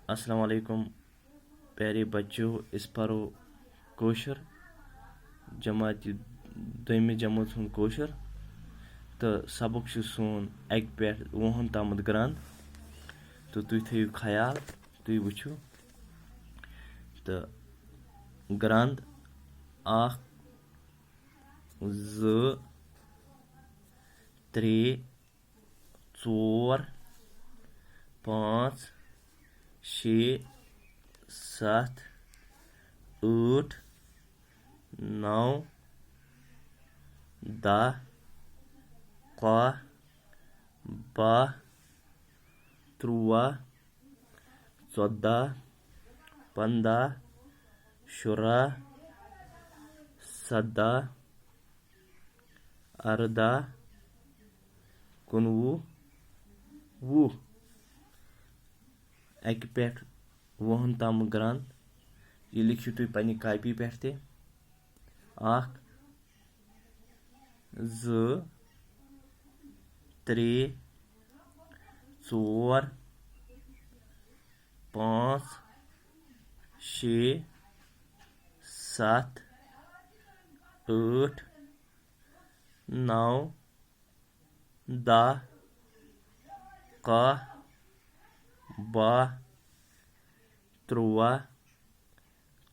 अस्सलाम वालेकुम प्यारे बच्चों, इस परो कोशर जमात दोइमि जमात हुंद कोशर तो सबक छु सोन एक पे 20 तामत ग्रंद तो तुई थयु ख्याल तुई वुचु तो ग्रंद 1 2 3 4 5 6 7 8 9 10 11 12 13 14 15 16 17 18 19 20 एक पेट 20 ताम ग्रंद ये लिखियो तुई पन्नी कापी पेट ते 1 2 3 4 5 6 7 8 9 10 11 12 13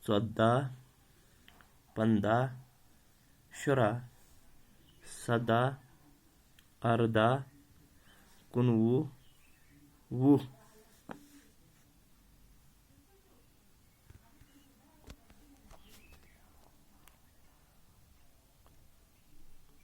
14 15 16 17 18 19 20